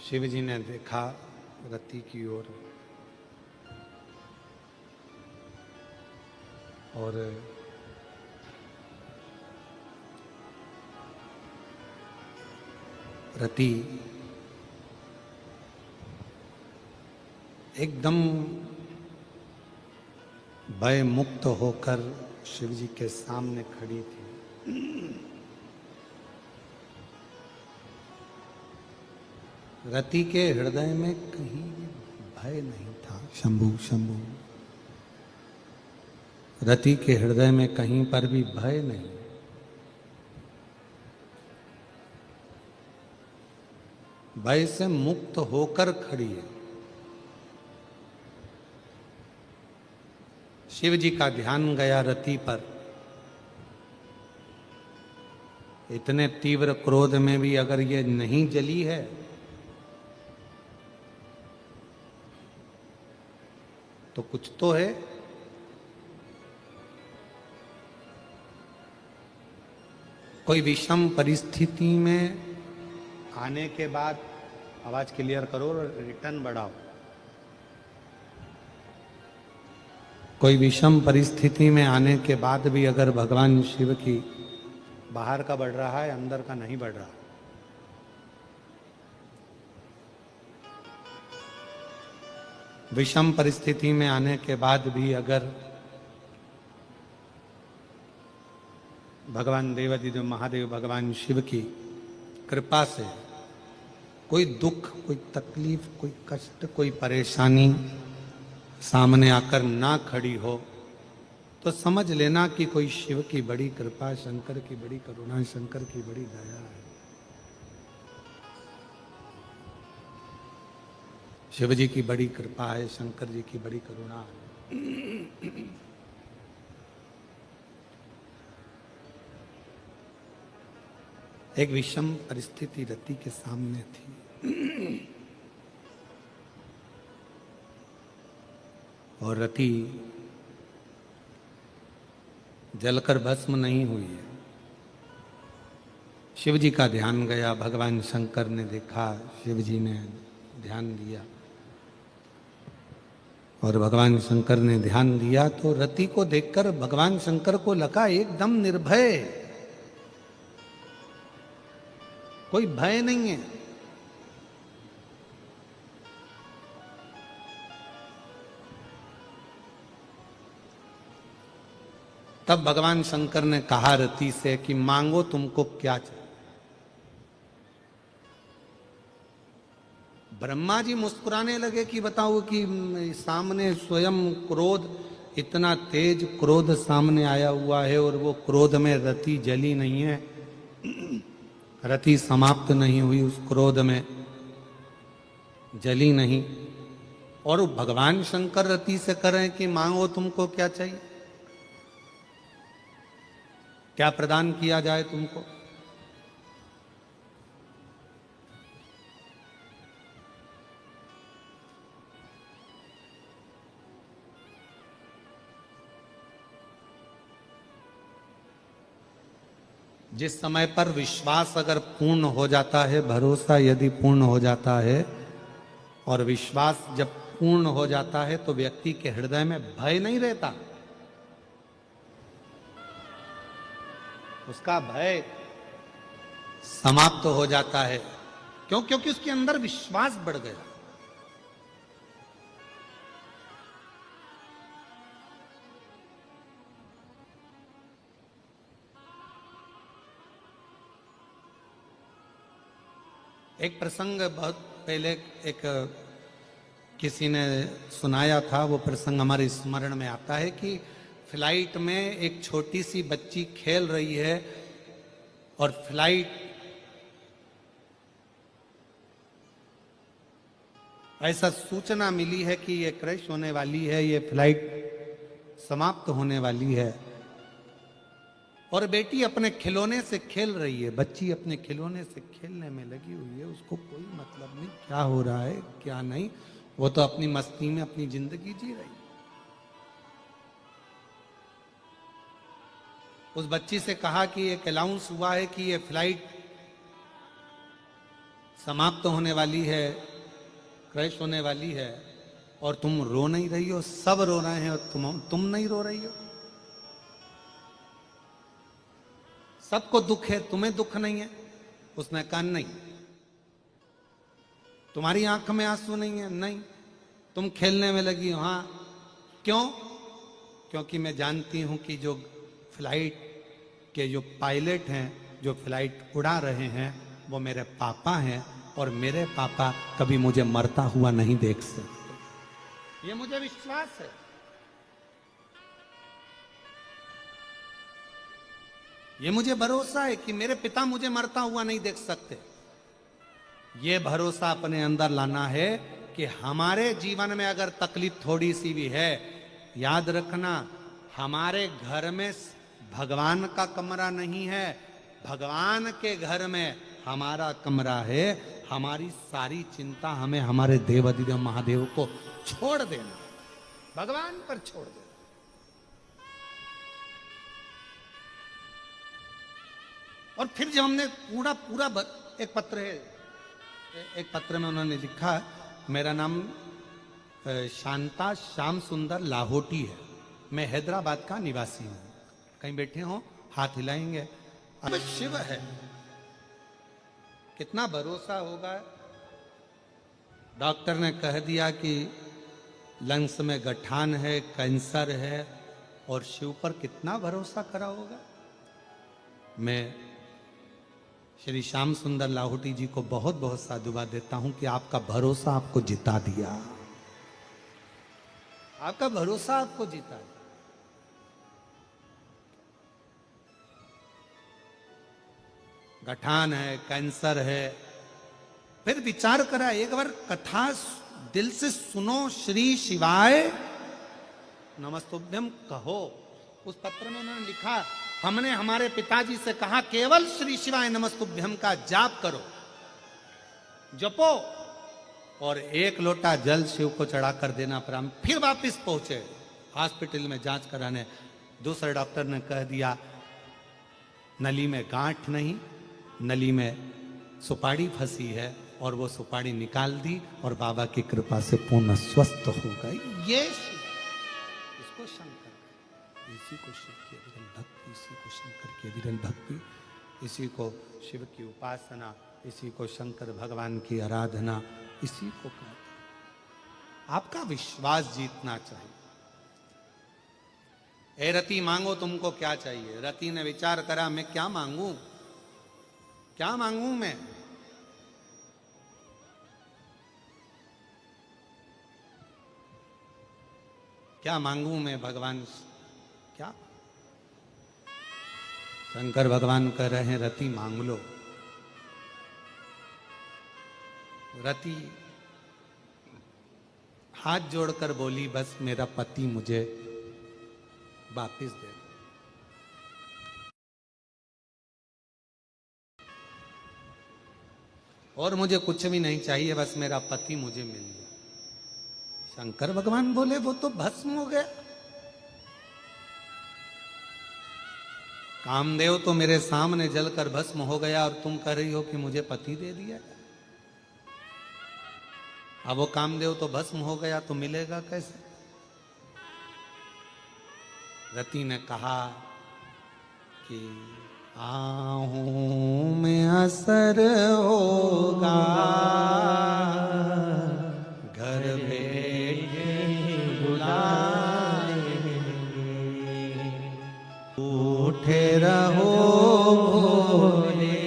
शिव जी ने देखा रति की ओर और रति एकदम भय मुक्त होकर शिव जी के सामने खड़ी थी। रति के हृदय में कहीं भी भय नहीं था। शंभु शंभु, रति के हृदय में कहीं पर भी भय नहीं। भय से मुक्त होकर खड़ी है। शिव जी का ध्यान गया रति पर। इतने तीव्र क्रोध में भी अगर ये नहीं जली है तो कुछ तो है। कोई विषम परिस्थिति में आने के बाद, आवाज क्लियर करो और रिटर्न बढ़ाओ। कोई विषम परिस्थिति में आने के बाद भी अगर भगवान शिव की बाहर का बढ़ रहा है, अंदर का नहीं बढ़ रहा, विषम परिस्थिति में आने के बाद भी अगर भगवान देवाधिदेव महादेव भगवान शिव की कृपा से कोई दुख, कोई तकलीफ, कोई कष्ट, कोई परेशानी सामने आकर ना खड़ी हो तो समझ लेना कि कोई शिव की बड़ी कृपा, शंकर की बड़ी करुणा, शंकर की बड़ी दया है। शिव जी की बड़ी कृपा है, शंकर जी की बड़ी करुणा है। एक विषम परिस्थिति रति के सामने थी और रति जलकर भस्म नहीं हुई है। शिव जी का ध्यान गया, भगवान शंकर ने देखा, शिव जी ने ध्यान दिया और भगवान शंकर ने ध्यान दिया तो रति को देखकर भगवान शंकर को लगा एकदम निर्भय, कोई भय नहीं है। तब भगवान शंकर ने कहा रति से कि मांगो तुमको क्या चाहिए। ब्रह्मा जी मुस्कुराने लगे कि बताओ कि सामने स्वयं क्रोध, इतना तेज क्रोध सामने आया हुआ है और वो क्रोध में रति जली नहीं है, रति समाप्त नहीं हुई, उस क्रोध में जली नहीं। और भगवान शंकर रति से कह रहे हैं कि मांगो तुमको क्या चाहिए, क्या प्रदान किया जाए तुमको। जिस समय पर विश्वास अगर पूर्ण हो जाता है, भरोसा यदि पूर्ण हो जाता है और विश्वास जब पूर्ण हो जाता है तो व्यक्ति के हृदय में भय नहीं रहता। उसका भय समाप्त हो जाता है। क्यों? क्योंकि उसके अंदर विश्वास बढ़ गया। एक प्रसंग बहुत पहले एक किसी ने सुनाया था, वो प्रसंग हमारे स्मरण में आता है कि फ्लाइट में एक छोटी सी बच्ची खेल रही है और फ्लाइट ऐसा सूचना मिली है कि ये क्रैश होने वाली है, ये फ्लाइट समाप्त होने वाली है और बेटी अपने खिलौने से खेल रही है। बच्ची अपने खिलौने से खेलने में लगी हुई है, उसको कोई मतलब नहीं क्या हो रहा है क्या नहीं, वो तो अपनी मस्ती में अपनी जिंदगी जी रही। उस बच्ची से कहा कि एक अनाउंस हुआ है कि ये फ्लाइट समाप्त होने वाली है, क्रैश होने वाली है, और तुम रो नहीं रही हो। सब रो रहे हैं और तुम नहीं रो रही हो। सबको दुख है, तुम्हें दुख नहीं है। उसने कहा नहीं। तुम्हारी आंख में आंसू नहीं है? नहीं। तुम खेलने में लगी हो? हाँ। क्यों? क्योंकि मैं जानती हूं कि जो फ्लाइट के जो पायलट हैं, जो फ्लाइट उड़ा रहे हैं, वो मेरे पापा हैं, और मेरे पापा कभी मुझे मरता हुआ नहीं देख सकते। ये मुझे विश्वास है। ये मुझे भरोसा है कि मेरे पिता मुझे मरता हुआ नहीं देख सकते। ये भरोसा अपने अंदर लाना है कि हमारे जीवन में अगर तकलीफ थोड़ी सी भी है, याद रखना, हमारे घर में भगवान का कमरा नहीं है, भगवान के घर में हमारा कमरा है। हमारी सारी चिंता हमें हमारे देवाधिदेव महादेव को छोड़ देना, भगवान पर छोड़ देना। और फिर जब हमने पूरा एक पत्र है, एक पत्र में उन्होंने लिखा, मेरा नाम शांता श्याम सुंदर लाहोटी है, मैं हैदराबाद का निवासी हूं। कहीं बैठे हो, हाथ हिलाएंगे। अब शिव है, कितना भरोसा होगा। डॉक्टर ने कह दिया कि लंग्स में गठान है, कैंसर है, और शिव पर कितना भरोसा करा होगा। मैं श्री श्याम सुंदर लाहोटी जी को बहुत बहुत साधुवाद देता हूं कि आपका भरोसा आपको जिता दिया। आपका भरोसा आपको जिता दिया। गठान है, कैंसर है, फिर विचार करा, एक बार कथा दिल से सुनो, श्री शिवाय नमस्तुभ्यम कहो। उस पत्र में उन्होंने लिखा, हमने हमारे पिताजी से कहा केवल श्री शिवाय नमस्तुभ्यम का जाप करो, जपो, और एक लोटा जल शिव को चढ़ाकर देना प्रारंभ। फिर वापस पहुंचे हॉस्पिटल में जांच कराने। दूसरे डॉक्टर ने कह दिया नली में गांठ नहीं, नली में सुपारी फंसी है, और वो सुपारी निकाल दी, और बाबा की कृपा से पूर्ण स्वस्थ हो गई। ये इसको शंकर, इसी को शिव की विरल भक्ति, इसी को शंकर की विरल भक्ति, इसी को शिव की उपासना, इसी को शंकर भगवान की आराधना, इसी को कहते। आपका विश्वास जीतना चाहिए। ए रति मांगो, तुमको क्या चाहिए? रति ने विचार करा, मैं क्या मांगू, क्या मांगू मैं? क्या मांगू मैं भगवान? क्या? शंकर भगवान कह रहे हैं रति मांग लो। रति हाथ जोड़कर बोली, बस मेरा पति मुझे वापिस दे। और मुझे कुछ भी नहीं चाहिए, बस मेरा पति मुझे मिल जाए। शंकर भगवान बोले वो तो भस्म हो गया। कामदेव तो मेरे सामने जलकर भस्म हो गया, और तुम कह रही हो कि मुझे पति दे दिया। अब वो कामदेव तो भस्म हो गया, तो मिलेगा कैसे? रति ने कहा कि आहूं में असर होगा, घर बैठे बुलाएंगे, उठे रहो भोले,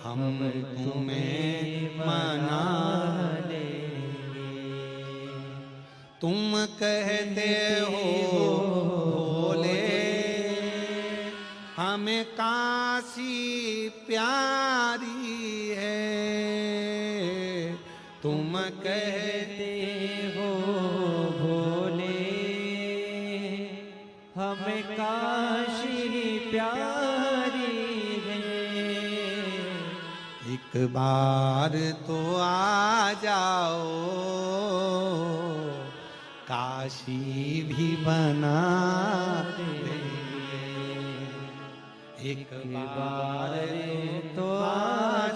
हम तुम्हें मना लेंगे। तुम कहते हो हमें काशी प्यारी है, तुम कहते हो भोले हमें काशी प्यारी है। एक बार तो आ जाओ, काशी भी बना दे। एक बार तो आ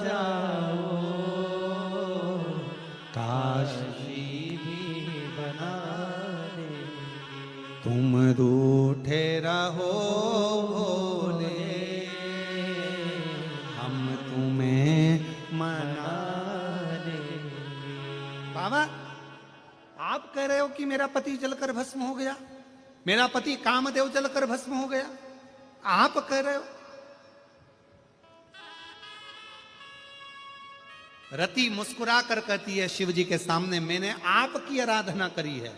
कि मेरा पति जलकर भस्म हो गया, मेरा पति कामदेव जलकर भस्म हो गया? आप कह रहे हो। रति मुस्कुरा कर कहती है शिव जी के सामने, मैंने आपकी आराधना करी है।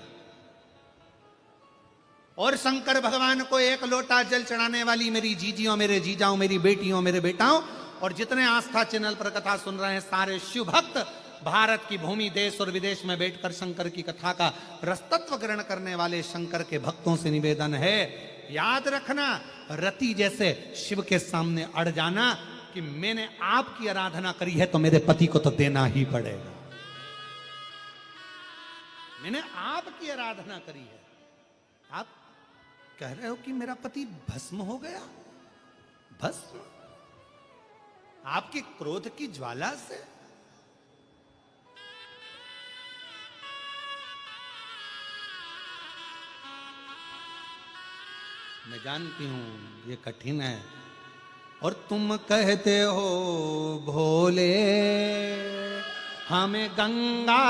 और शंकर भगवान को एक लोटा जल चढ़ाने वाली मेरी जीजियों, मेरे जीजाओं, मेरी बेटियों, मेरे बेटाओं और जितने आस्था चैनल पर कथा सुन रहे हैं सारे शिव भक्त, भारत की भूमि, देश और विदेश में बैठकर शंकर की कथा का रसतत्व ग्रहण करने वाले शंकर के भक्तों से निवेदन है, याद रखना, रति जैसे शिव के सामने अड़ जाना कि मैंने आपकी आराधना करी है तो मेरे पति को तो देना ही पड़ेगा। मैंने आपकी आराधना करी है, आप कह रहे हो कि मेरा पति भस्म हो गया। भस्म आपके क्रोध की ज्वाला से? मैं जानती हूं ये कठिन है, और तुम कहते हो भोले हमें गंगा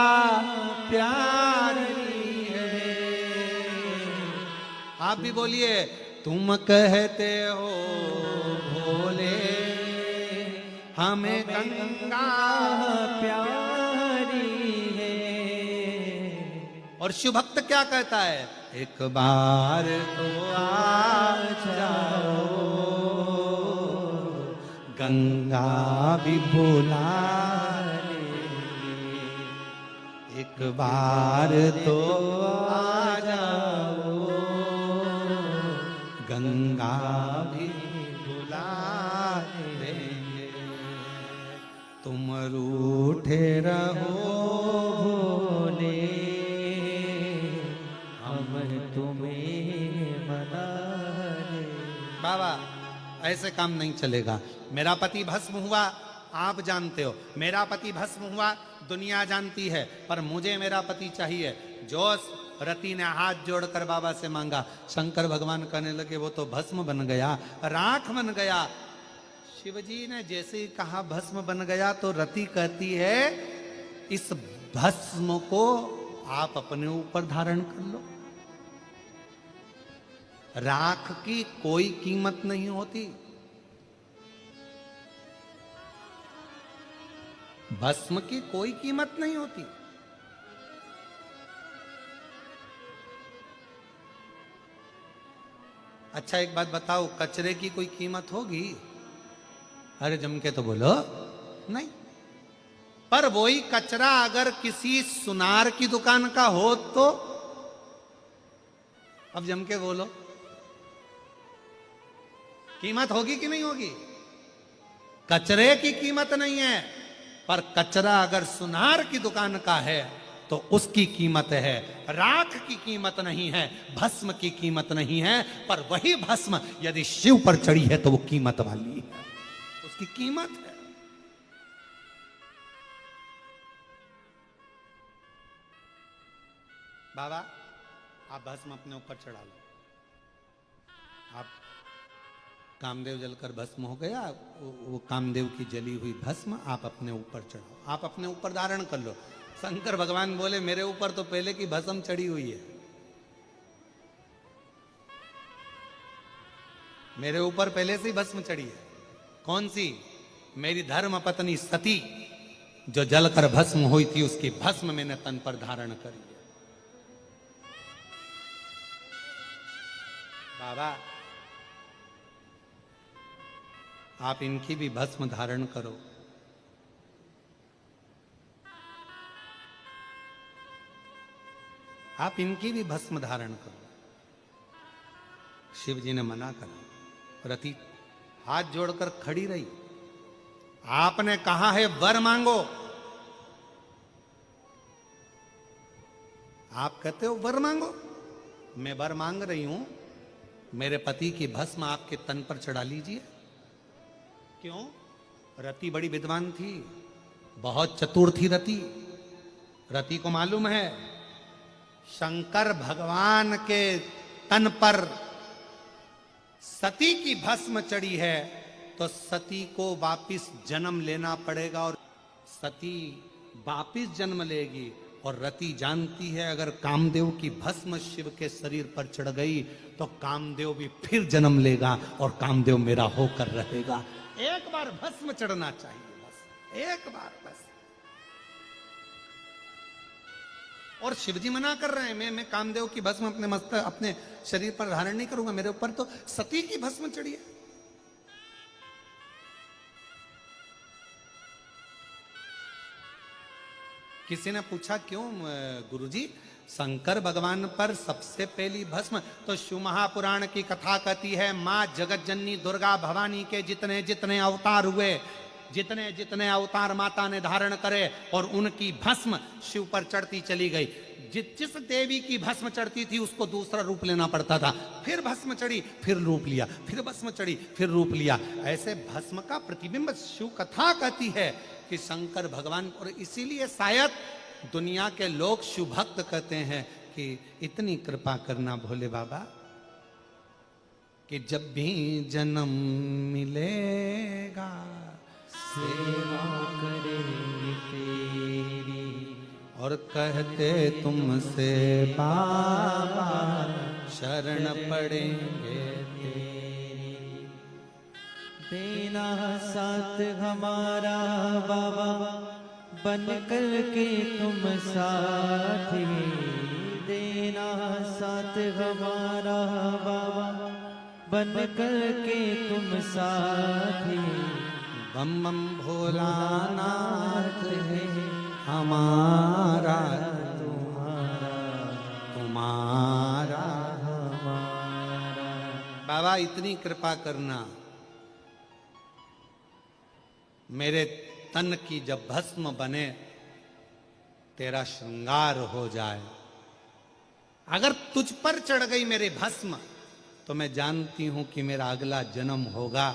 प्यारी है। आप भी बोलिए, तुम कहते हो भोले हमें गंगा प्यारी है। और शिव भक्त क्या कहता है? एक बार तो आ जाओ, गंगा भी भुला लेंगे। एक बार तो आ जाओ, गंगा भी भुला देंगे। तुम रूठे रहो भोले, हम तुम्हें मना ले। बाबा ऐसे काम नहीं चलेगा। मेरा पति भस्म हुआ, आप जानते हो, मेरा पति भस्म हुआ, दुनिया जानती है, पर मुझे मेरा पति चाहिए। जो रति ने हाथ जोड़कर बाबा से मांगा, शंकर भगवान कहने लगे वो तो भस्म बन गया, राख बन गया। शिवजी ने जैसे ही कहा भस्म बन गया, तो रति कहती है इस भस्म को आप अपने ऊपर धारण कर लो। राख की कोई कीमत नहीं होती, भस्म की कोई कीमत नहीं होती। अच्छा एक बात बताओ, कचरे की कोई कीमत होगी? अरे जम के तो बोलो नहीं। पर वही कचरा अगर किसी सुनार की दुकान का हो तो? अब जम के बोलो, कीमत होगी कि नहीं होगी? कचरे की कीमत नहीं है, पर कचरा अगर सुनार की दुकान का है तो उसकी कीमत है। राख की कीमत नहीं है, भस्म की कीमत नहीं है, पर वही भस्म यदि शिव पर चढ़ी है तो वो कीमत वाली है, उसकी कीमत है। बाबा आप भस्म अपने ऊपर चढ़ा लो। आप कामदेव जलकर भस्म हो गया, वो कामदेव की जली हुई भस्म आप अपने ऊपर चढ़ाओ, आप अपने ऊपर धारण कर लो। शंकर भगवान बोले मेरे ऊपर तो पहले की भस्म चढ़ी हुई है, मेरे ऊपर पहले से ही भस्म चढ़ी है। कौन सी? मेरी धर्म पत्नी सती जो जलकर भस्म हुई थी, उसकी भस्म मैंने तन पर धारण करी है। बाबा आप इनकी भी भस्म धारण करो। आप इनकी भी भस्म धारण करो। शिव जी ने मना करा। रति हाथ जोड़कर खड़ी रही। आपने कहा है वर मांगो, आप कहते हो वर मांगो। मैं वर मांग रही हूं, मेरे पति की भस्म आपके तन पर चढ़ा लीजिए। क्यों? रति बड़ी विद्वान थी, बहुत चतुर थी रति। रति को मालूम है शंकर भगवान के तन पर सती की भस्म चढ़ी है तो सती को वापिस जन्म लेना पड़ेगा, और सती वापिस जन्म लेगी और रति जानती है अगर कामदेव की भस्म शिव के शरीर पर चढ़ गई तो कामदेव भी फिर जन्म लेगा और कामदेव मेरा होकर रहेगा। एक बार भस्म चढ़ना चाहिए, बस एक बार बस। और शिवजी मना कर रहे हैं, मैं कामदेव की भस्म अपने शरीर पर धारण नहीं करूंगा, मेरे ऊपर तो सती की भस्म चढ़ी है। किसी ने पूछा क्यों गुरुजी, शंकर भगवान पर सबसे पहली भस्म तो शिव महापुराण की कथा कहती है, मां जगत जननी दुर्गा भवानी के जितने जितने अवतार हुए, जितने जितने अवतार माता ने धारण करे और उनकी भस्म शिव पर चढ़ती चली गई। जिस देवी की भस्म चढ़ती थी उसको दूसरा रूप लेना पड़ता था, फिर भस्म चढ़ी फिर रूप लिया, फिर भस्म चढ़ी फिर रूप लिया। ऐसे भस्म का प्रतिबिंब शिव कथा कहती है कि शंकर भगवान, और इसीलिए शायद दुनिया के लोग शिव भक्त कहते हैं कि इतनी कृपा करना भोले बाबा कि जब भी जन्म मिलेगा सेवा करेंगे तेरी, और कहते तुमसे बाबा शरण पड़ेंगे तेरी। देना साथ हमारा बाबा, बन कर के तुम साथी। देना साथ हमारा बाबा, बन कर के तुम साथी। बम बम भोलानाथ है हमारा तुम्हारा, तुम्हारा हमारा। बाबा इतनी कृपा करना, मेरे तन की जब भस्म बने तेरा श्रृंगार हो जाए। अगर तुझ पर चढ़ गई मेरे भस्म तो मैं जानती हूं कि मेरा अगला जन्म होगा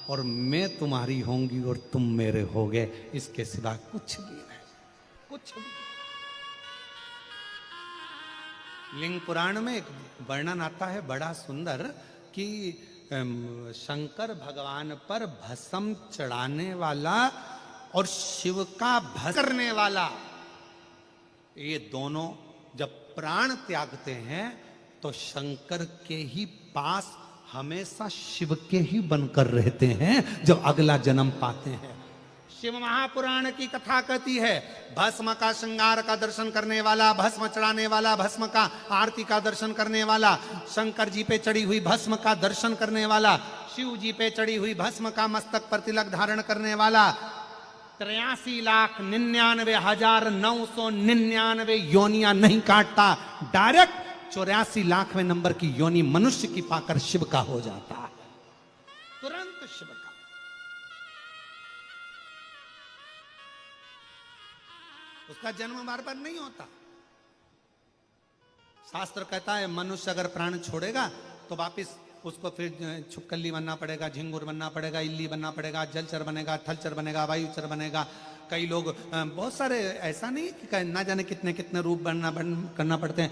और मैं तुम्हारी होंगी और तुम मेरे होगे, इसके सिवा कुछ भी नहीं, कुछ भी। लिंग पुराण में एक वर्णन आता है बड़ा सुंदर कि शंकर भगवान पर भस्म चढ़ाने वाला और शिव का भस्म करने वाला, ये दोनों जब प्राण त्यागते हैं तो शंकर के ही पास हमेशा शिव के ही बनकर रहते हैं जब अगला जन्म पाते हैं। शिव महापुराण की कथा कहती है, भस्म का श्रृंगार का दर्शन करने वाला, भस्म चढ़ाने वाला, भस्म का आरती का दर्शन करने वाला, शंकर जी पे चढ़ी हुई भस्म का दर्शन करने वाला, शिव जी पे चढ़ी हुई भस्म का मस्तक पर तिलक धारण करने वाला 83,99,999 योनियां नहीं काटता, डायरेक्ट 84,00,000वें नंबर की योनि मनुष्य की पाकर शिव का हो जाता, तुरंत शिव का। उसका जन्म बार बार नहीं होता। शास्त्र कहता है मनुष्य अगर प्राण छोड़ेगा तो वापिस उसको फिर छुपकली बनना पड़ेगा, झिंगुर बनना पड़ेगा, इल्ली बनना पड़ेगा, जलचर बनेगा, थलचर बनेगा, वायुचर बनेगा। कई लोग बहुत सारे, ऐसा नहीं कि ना जाने कितने कितने रूप करना पड़ते हैं।